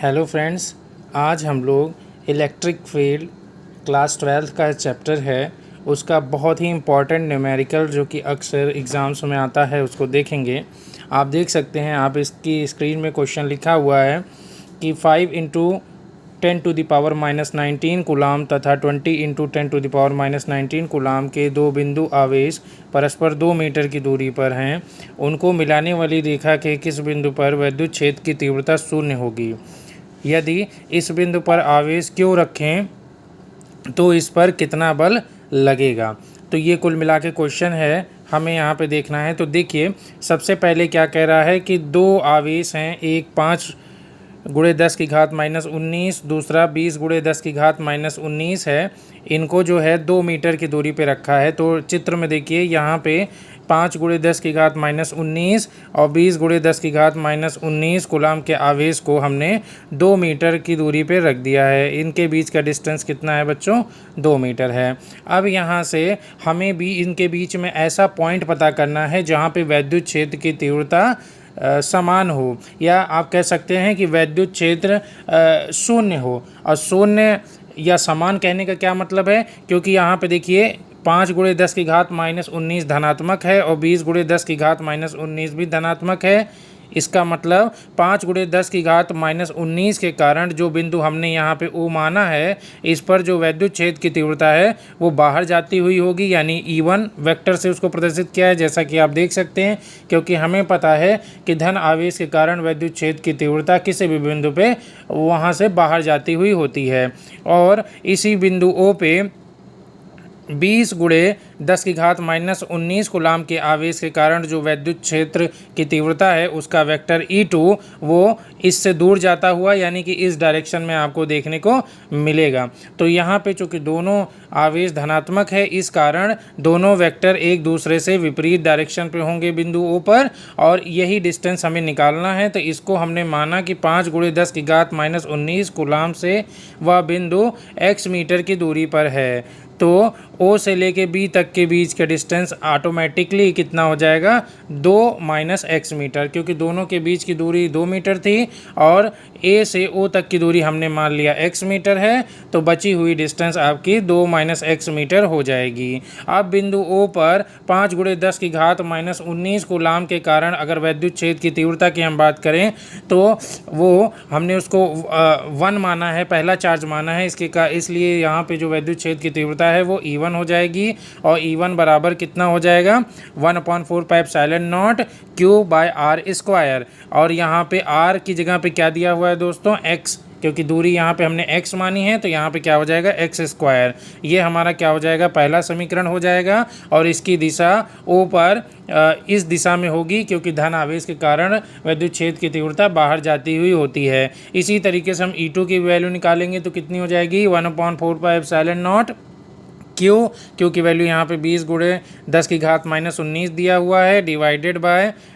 Hello friends, आज हम लोग इलेक्ट्रिक फील्ड क्लास 12 का चैप्टर है उसका बहुत ही इम्पॉर्टेंट न्यूमेरिकल जो कि अक्सर एग्ज़ाम्स में आता है उसको देखेंगे। आप देख सकते हैं, आप इसकी स्क्रीन में क्वेश्चन लिखा हुआ है कि 5 इंटू 10⁻⁻19 कूलाम तथा 20 इंटू 10⁻⁻19 कूलाम के दो बिंदु आवेश परस्पर 2 मीटर की दूरी पर हैं। उनको मिलाने वाली रेखा के किस बिंदु पर विद्युत क्षेत्र की तीव्रता शून्य होगी? यदि इस बिंदु पर आवेश क्यों रखें तो इस पर कितना बल लगेगा? तो ये कुल मिला के क्वेश्चन है, हमें यहाँ पे देखना है। तो देखिए, सबसे पहले क्या कह रहा है कि दो आवेश हैं, एक 5 × 10⁻⁻19, दूसरा 20 × 10⁻⁻19 है। इनको जो है 2 मीटर की दूरी पे रखा है। तो चित्र में देखिए, यहाँ पे 5 × 10⁻⁻19 और 20 × 10⁻⁻19 कूलाम के आवेश को हमने 2 मीटर की दूरी पे रख दिया है। इनके बीच का डिस्टेंस कितना है बच्चों? 2 मीटर है। अब यहाँ से हमें भी इनके बीच में ऐसा पॉइंट पता करना है जहाँ पे विद्युत क्षेत्र की तीव्रता समान हो, या आप कह सकते हैं कि विद्युत क्षेत्र शून्य हो। और शून्य या समान कहने का क्या मतलब है? क्योंकि यहाँ पे देखिए 5 × 10⁻⁻19 धनात्मक है और 20 × 10⁻⁻19 भी धनात्मक है। इसका मतलब 5 × 10⁻⁻19 के कारण जो बिंदु हमने यहाँ पे O माना है, इस पर जो विद्युत क्षेत्र की तीव्रता है वो बाहर जाती हुई होगी, यानी E1 वेक्टर से उसको प्रदर्शित किया है, जैसा कि आप देख सकते हैं। क्योंकि हमें पता है कि धन आवेश के कारण विद्युत क्षेत्र की तीव्रता किसी भी बिंदु पे वहाँ से बाहर जाती हुई होती है। और इसी बिंदु O पे 20 × 10⁻⁻19 कूलाम के आवेश के कारण जो विद्युत क्षेत्र की तीव्रता है उसका वेक्टर E2 वो इससे दूर जाता हुआ, यानी कि इस डायरेक्शन में आपको देखने को मिलेगा। तो यहाँ पे चूँकि दोनों आवेश धनात्मक है, इस कारण दोनों वेक्टर एक दूसरे से विपरीत डायरेक्शन पे होंगे बिंदु O पर, और यही डिस्टेंस हमें निकालना है। तो इसको हमने माना कि 5 × 10⁻⁻19 कूलाम से वह बिंदु x मीटर की दूरी पर है। तो O से लेके B तक के बीच का डिस्टेंस ऑटोमेटिकली कितना हो जाएगा? 2 - x मीटर, क्योंकि दोनों के बीच की दूरी 2 मीटर थी और A से O तक की दूरी हमने मान लिया x मीटर है। तो बची हुई डिस्टेंस आपकी 2 - x मीटर हो जाएगी। अब बिंदु O पर 5 × 10⁻⁻19 कूलाम के कारण अगर विद्युत क्षेत्र की तीव्रता की हम बात करें तो वो हमने उसको 1 माना है, पहला चार्ज माना है इसलिए यहाँ पे जो विद्युत क्षेत्र की तीव्रता है वो E1 हो जाएगी। और E1 बराबर कितना हो जाएगा? 1/4πε0 Q/r²। और यहाँ पे r की जगह पे क्या दिया हुआ है दोस्तों? x, क्योंकि दूरी यहाँ पे हमने x मानी है, तो यहाँ पे क्या हो जाएगा? x²। ये हमारा क्या हो जाएगा? पहला समीकरण हो जाएगा। और इसकी दिशा O पर इस दिशा में होगी, क्योंकि धन आवेश के कारण विद्युत क्षेत्र की तीव्रता बाहर जाती हुई होती है। इसी तरीके से हम E2 की वैल्यू निकालेंगे तो कितनी हो जाएगी? 1/4πε0 Q की वैल्यू यहाँ पे 20 × 10⁻⁻19 दिया हुआ है,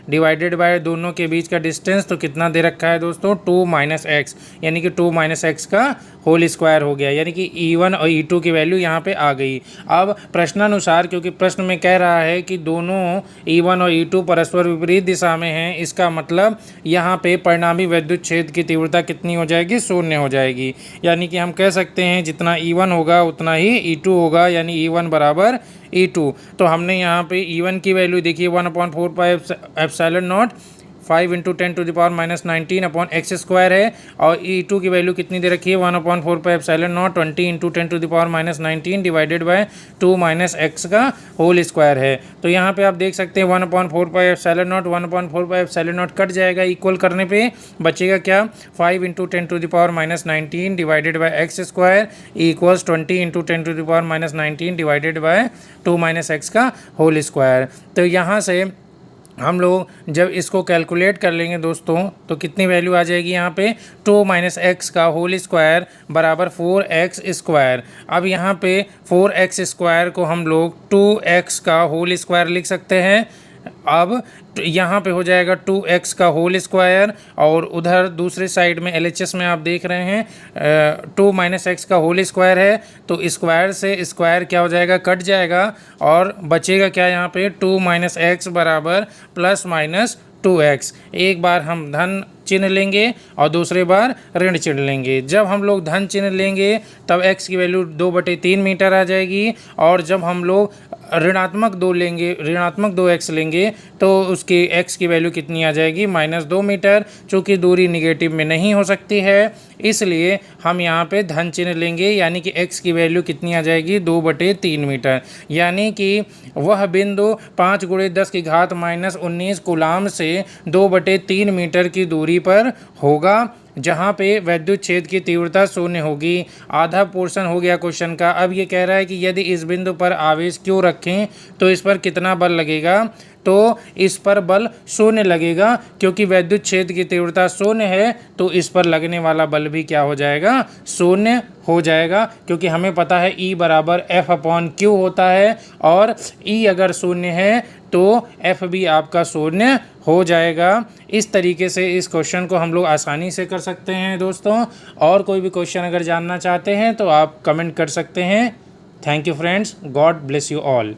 डिवाइडेड बाय दोनों के बीच का डिस्टेंस तो कितना दे रखा है दोस्तों? 2 - x, यानी कि 2 - x का होल स्क्वायर हो गया, यानी कि E1 और E2 की वैल्यू यहाँ पे आ गई। अब प्रश्नानुसार, क्योंकि प्रश्न में कह रहा है कि दोनों E1 और E2 परस्पर विपरीत दिशा में हैं, इसका मतलब यहाँ पे परिणामी विद्युत क्षेत्र की तीव्रता कितनी हो जाएगी? शून्य हो जाएगी। यानी कि हम कह सकते हैं जितना E1 होगा उतना ही E2 होगा, यानी E1 बराबर E2। तो हमने यहाँ पे E1 की वैल्यू देखिए 1/4πε0 5 × 10⁻⁻19 x² है, और E2 की वैल्यू कितनी दे रखी है? 1/4πε0 20 × 10⁻⁻19 डिवाइडेड बाय 2 - x का होल स्क्वायर है। तो यहाँ पे आप देख सकते हैं 1/4πε0 कट जाएगा, इक्वल करने पे बचेगा क्या? 5 × 10⁻⁻19 divided by x² equals 20 × 10⁻⁻19 divided by 2 - x का होल स्क्वायर। तो यहाँ से हम लोग जब इसको कैलकुलेट कर लेंगे दोस्तों तो कितनी वैल्यू आ जाएगी यहाँ पे? 2 - x का होल स्क्वायर बराबर 4x²। अब यहाँ पे 4x² को हम लोग 2x का होल स्क्वायर लिख सकते हैं। अब यहाँ पे हो जाएगा 2x का होल स्क्वायर, और उधर दूसरे साइड में LHS में आप देख रहे हैं 2 - x का होल स्क्वायर है, तो स्क्वायर से स्क्वायर क्या हो जाएगा? कट जाएगा, और बचेगा क्या यहाँ पे? 2 - x बराबर +- 2x। एक बार हम धन चिन्ह लेंगे और दूसरे बार ऋण चिन्ह लेंगे। जब हम लोग धन चिन्ह लेंगे तब x की वैल्यू 2/3 मीटर आ जाएगी, और जब हम लोग ऋणात्मक 2x लेंगे तो उसकी x की वैल्यू कितनी आ जाएगी, -2 मीटर। चूँकि दूरी निगेटिव में नहीं हो सकती है, इसलिए हम यहाँ पे धन चिन्ह लेंगे, यानी कि x की वैल्यू कितनी आ जाएगी, 2/3 मीटर। यानी कि वह बिंदु 5 × 10⁻19 कूलाम से 2/3 मीटर की दूरी पर होगा, जहाँ पे वैद्युत क्षेत्र की तीव्रता 0 होगी। आधा पोर्शन हो गया क्वेश्चन का। अब ये कह रहा है कि यदि इस बिंदु पर आवेश क्यों रखें तो इस पर कितना बल लगेगा, तो इस पर बल 0 लगेगा, क्योंकि वैद्युत क्षेत्र की तीव्रता 0 है तो इस पर लगने वाला बल भी क्या हो जाएगा, 0 हो जाएगा। क्योंकि हमें पता है E = F/Q होता है, और E अगर 0 है तो F भी आपका 0 हो जाएगा। इस तरीके से इस क्वेश्चन को हम लोग आसानी से कर सकते हैं दोस्तों। और कोई भी क्वेश्चन अगर जानना चाहते हैं तो आप कमेंट कर सकते हैं। Thank you friends, God bless you all.